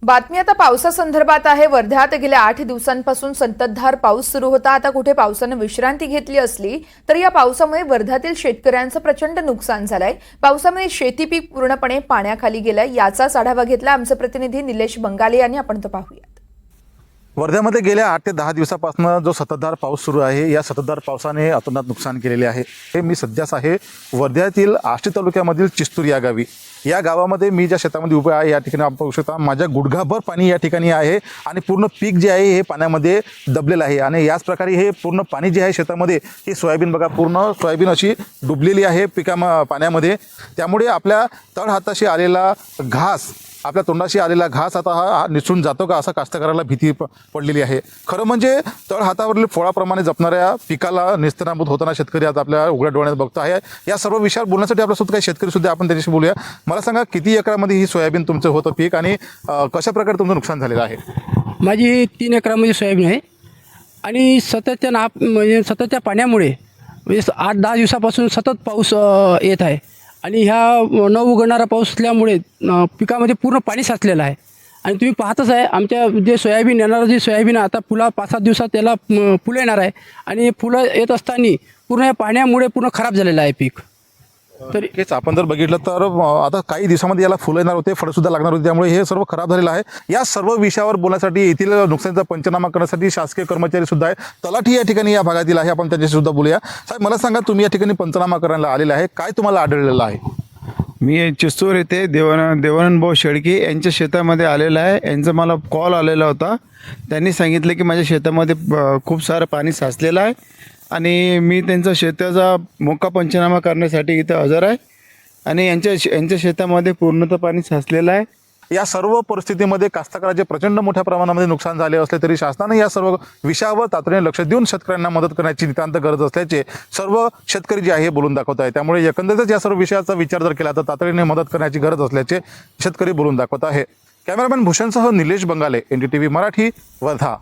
बातमी आता पावसासंदर्भात आहे। वर्ध्यात गेल्या 8 दिवसांपासून संततधार पाऊस सुरू होता। आता कुठे पावसाने विश्रांती घेतली असली तरी या पावसामुळे वर्ध्यातील शेतकऱ्यांचं प्रचंड नुकसान झालंय। पावसामुळे शेती पीक पूर्णपणे पाण्याखाली गेलंय। याचाच आढावा घेतला आमचे प्रतिनिधी निलेश बंगाले यांनी। आपण तो पाहूयात। वर्ध्यामध्ये गेल्या 8 ते 10 दिवसापासून जो संततधार पाऊस सुरू आहे, या संततधार पावसाने अतोनात नुकसान केलेले आहे। हे मी सध्याच आहे वर्ध्यातील आष्टी तालुक्यामधील चिस्तूर या गावी। या गावामध्ये मी ज्या शेतामध्ये उभे आहे, या ठिकाणी आपण पाहू शकता माझ्या गुडघाभर पाणी या ठिकाणी आहे आणि पूर्ण पीक जे आहे हे पाण्यामध्ये दबलेलं आहे। आणि याच प्रकारे हे पूर्ण पाणी जे आहे शेतामध्ये, ही सोयाबीन बघा, पूर्ण सोयाबीन अशी डुबलेली आहे पाण्यामध्ये। त्यामुळे आपल्या तळहाताशी आलेला घास, आपल्या तोंडाशी आलेला घास आता हा निसटून जातो का, असं कास्तकाराला भीती पडलेली आहे। खरं म्हणजे तळहातावरील फोळाप्रमाणे जपणाऱ्या पिकाला नेस्तनाबूत होताना शेतकरी आता आपल्या उघड्या डोळ्यात बघतो आहे। या सर्व विषयावर बोलण्यासाठी आपल्यासोबत काही शेतकरी सुद्धा, आपण त्याच्याशी बोलूया। मला सांगा, किती एकरामध्ये ही सोयाबीन तुमचं होतं पीक आणि कशा प्रकारे तुमचं नुकसान झालेलं आहे? माझी 3 एकरामध्ये सोयाबीन आहे आणि सततच्या पाण्यामुळे म्हणजे 8-10 दिवसापासून सतत पाऊस येत आहे आणि ह्या न उघडणारा पाऊस असल्यामुळे पिकामध्ये पूर्ण पाणी साचलेलं आहे। आणि तुम्ही पाहतच आहे, आमच्या जे सोयाबीन येणारं जे सोयाबीन आता 5-7 दिवसात त्याला फुलं येणार आहे आणि फुलं येत असताना पूर्ण या पाण्यामुळे पूर्ण खराब झालेलं आहे पीक। तर हेच आपण जर बघितलं तर आता काही दिवसामध्ये याला फुलं येणार होते, फळंसुद्धा लागणार होते, त्यामुळे हे सर्व खराब झालेलं आहे। या सर्व विषयावर बोलण्यासाठी, येथील नुकसानीचा पंचनामा करण्यासाठी शासकीय कर्मचारी सुद्धा आहे, तलाठी या ठिकाणी या भागातील आहे। आपण त्यांच्याशी सुद्धा बोलूया। साहेब, मला सांगा, तुम्ही या ठिकाणी पंचनामा करायला आलेला आहे, काय तुम्हाला आढळलेलं आहे? मी चिस्तूर येथे देवानंद भाऊ शेळके यांच्या शेतामध्ये आलेला आहे। यांचा मला कॉल आलेला होता। त्यांनी सांगितलं की माझ्या शेतामध्ये खूप सारं पाणी साचलेलं आहे आणि मी त्यांचा शेताचा मोका पंचनामा करण्यासाठी इथं हजर आहे आणि यांच्या शेतामध्ये पूर्णतः पाणी साचलेलं आहे। या सर्व परिस्थितीमध्ये कास्तकाराचे प्रचंड मोठ्या प्रमाणामध्ये नुकसान झाले असले तरी शासनाने या सर्व विषयावर तातडीने लक्ष देऊन शेतकऱ्यांना मदत करण्याची नितांत गरज असल्याचे सर्व शेतकरी जे आहे बोलून दाखवत आहे। त्यामुळे एकंदरीतच या सर्व विषयाचा विचार जर केला तर तातडीने मदत करण्याची गरज असल्याचे शेतकरी बोलून दाखवत आहे। Cameraman भूषणसह Nilesh बंगाले, NDTV Marathi, Wardha.